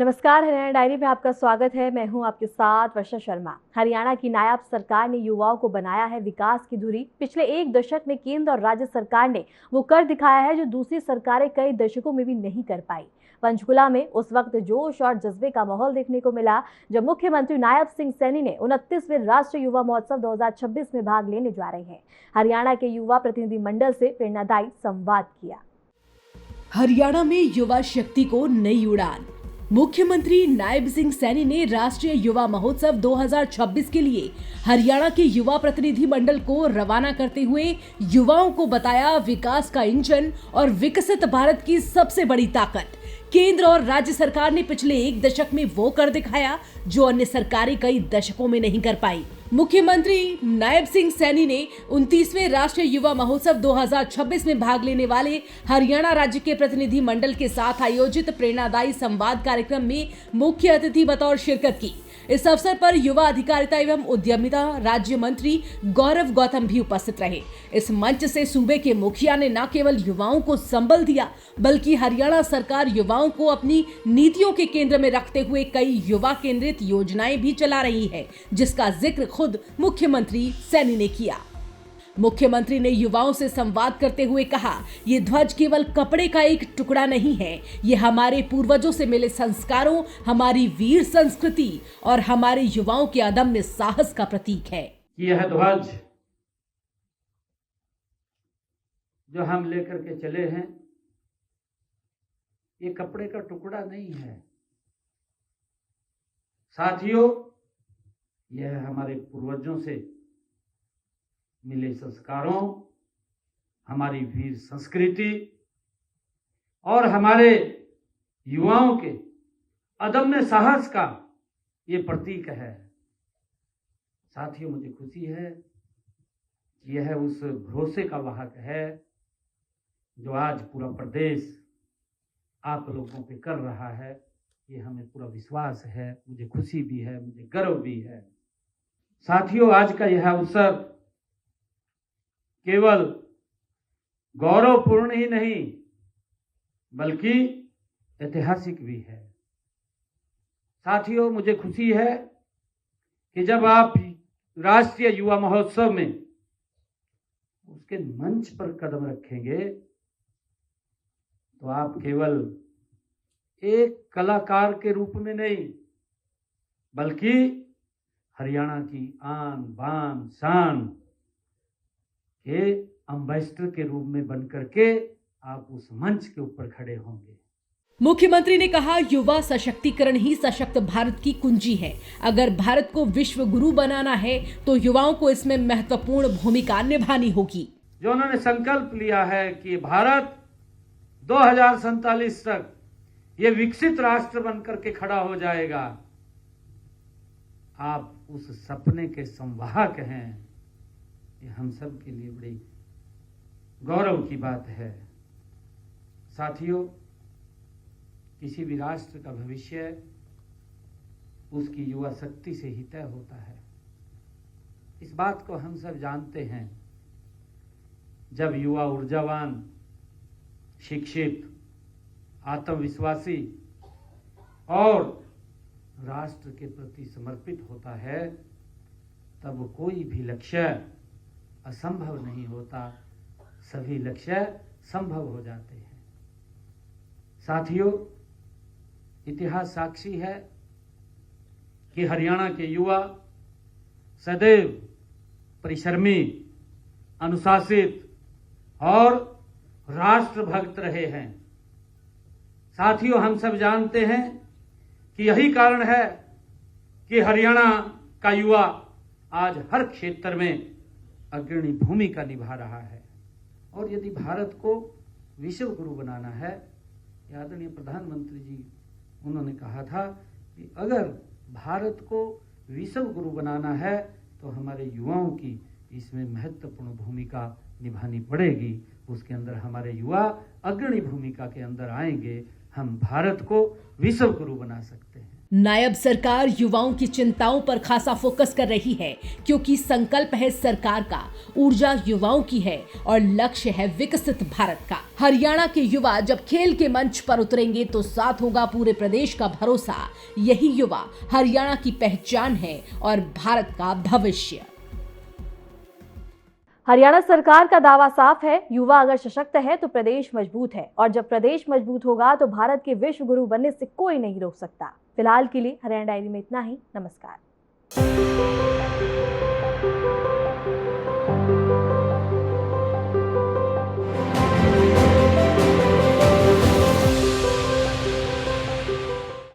नमस्कार, हरियाणा डायरी में आपका स्वागत है। मैं हूं आपके साथ वर्षा शर्मा। हरियाणा की नायब सरकार ने युवाओं को बनाया है विकास की धुरी। पिछले एक दशक में केंद्र और राज्य सरकार ने वो कर दिखाया है जो दूसरी सरकारें कई दशकों में भी नहीं कर पाई। पंचकुला में उस वक्त जोश और जज्बे का माहौल देखने को मिला जब मुख्यमंत्री नायब सिंह सैनी ने 29वें राष्ट्रीय युवा महोत्सव 2026 में भाग लेने जा रहे हैं। हरियाणा के युवा प्रतिनिधि मंडल से प्रेरणादायी संवाद किया। हरियाणा में युवा शक्ति को नई उड़ान। मुख्यमंत्री नायब सिंह सैनी ने राष्ट्रीय युवा महोत्सव 2026 के लिए हरियाणा के युवा प्रतिनिधि मंडल को रवाना करते हुए युवाओं को बताया विकास का इंजन और विकसित भारत की सबसे बड़ी ताकत। केंद्र और राज्य सरकार ने पिछले एक दशक में वो कर दिखाया जो अन्य सरकारें कई दशकों में नहीं कर पाई। मुख्यमंत्री नायब सिंह सैनी ने 29वें राष्ट्रीय युवा महोत्सव 2026 में भाग लेने वाले हरियाणा राज्य के प्रतिनिधि मंडल के साथ आयोजित प्रेरणादायी संवाद कार्यक्रम में मुख्य अतिथि बतौर शिरकत की। इस अवसर पर युवा अधिकारिता एवं उद्यमिता राज्य मंत्री गौरव गौतम भी उपस्थित रहे। इस मंच से सूबे के मुखिया ने न केवल युवाओं को संबल दिया बल्कि हरियाणा सरकार युवाओं को अपनी नीतियों के केंद्र में रखते हुए कई युवा केंद्रित योजनाएं भी चला रही है, जिसका जिक्र खुद मुख्यमंत्री सैनी ने किया। मुख्यमंत्री ने युवाओं से संवाद करते हुए कहा, ये ध्वज केवल कपड़े का एक टुकड़ा नहीं है, ये हमारे पूर्वजों से मिले संस्कारों, हमारी वीर संस्कृति और हमारे युवाओं के अदम्य साहस का प्रतीक है। यह ध्वज जो हम लेकर के चले हैं, ये कपड़े का टुकड़ा नहीं है साथियों, यह हमारे पूर्वजों से मिले संस्कारों, हमारी वीर संस्कृति और हमारे युवाओं के अदम्य साहस का ये प्रतीक है। साथियों, मुझे खुशी है कि यह उस भरोसे का वाहक है जो आज पूरा प्रदेश आप लोगों पे कर रहा है। ये हमें पूरा विश्वास है, मुझे खुशी भी है, मुझे गर्व भी है। साथियों, आज का यह अवसर केवल गौरवपूर्ण ही नहीं बल्कि ऐतिहासिक भी है। साथियों, मुझे खुशी है कि जब आप राष्ट्रीय युवा महोत्सव में उसके मंच पर कदम रखेंगे तो आप केवल एक कलाकार के रूप में नहीं बल्कि हरियाणा की आन बान शान के एम्बेसडर के रूप में बनकर के आप उस मंच के ऊपर खड़े होंगे। मुख्यमंत्री ने कहा, युवा सशक्तिकरण ही सशक्त भारत की कुंजी है। अगर भारत को विश्व गुरु बनाना है तो युवाओं को इसमें महत्वपूर्ण भूमिका निभानी होगी। जो उन्होंने संकल्प लिया है कि भारत 2047 तक ये विकसित राष्ट्र बनकर के खड़ा हो जाएगा, आप उस सपने के संवाहक हैं। ये हम सब के लिए बड़ी गौरव की बात है। साथियों, किसी भी राष्ट्र का भविष्य उसकी युवा शक्ति से ही तय होता है। इस बात को हम सब जानते हैं। जब युवा ऊर्जावान, शिक्षित, आत्मविश्वासी और राष्ट्र के प्रति समर्पित होता है तब कोई भी लक्ष्य असंभव नहीं होता, सभी लक्ष्य संभव हो जाते हैं। साथियों, इतिहास साक्षी है कि हरियाणा के युवा सदैव परिश्रमी, अनुशासित और राष्ट्रभक्त रहे हैं। साथियों, हम सब जानते हैं कि यही कारण है कि हरियाणा का युवा आज हर क्षेत्र में अग्रणी भूमिका निभा रहा है। और यदि भारत को विश्व गुरु बनाना है, आदरणीय प्रधानमंत्री जी उन्होंने कहा था कि अगर भारत को विश्व गुरु बनाना है तो हमारे युवाओं की इसमें महत्वपूर्ण भूमिका निभानी पड़ेगी। उसके अंदर हमारे युवा अग्रणी भूमिका के अंदर आएंगे, हम भारत को विश्व गुरु बना सकते हैं। नायब सरकार युवाओं की चिंताओं पर खासा फोकस कर रही है, क्योंकि संकल्प है सरकार का, ऊर्जा युवाओं की है और लक्ष्य है विकसित भारत का। हरियाणा के युवा जब खेल के मंच पर उतरेंगे तो साथ होगा पूरे प्रदेश का भरोसा। यही युवा हरियाणा की पहचान है और भारत का भविष्य। हरियाणा सरकार का दावा साफ है, युवा अगर सशक्त है तो प्रदेश मजबूत है, और जब प्रदेश मजबूत होगा तो भारत के विश्व गुरु बनने से कोई नहीं रोक सकता। फिलहाल के लिए हरियाणा डायरी में इतना ही। नमस्कार।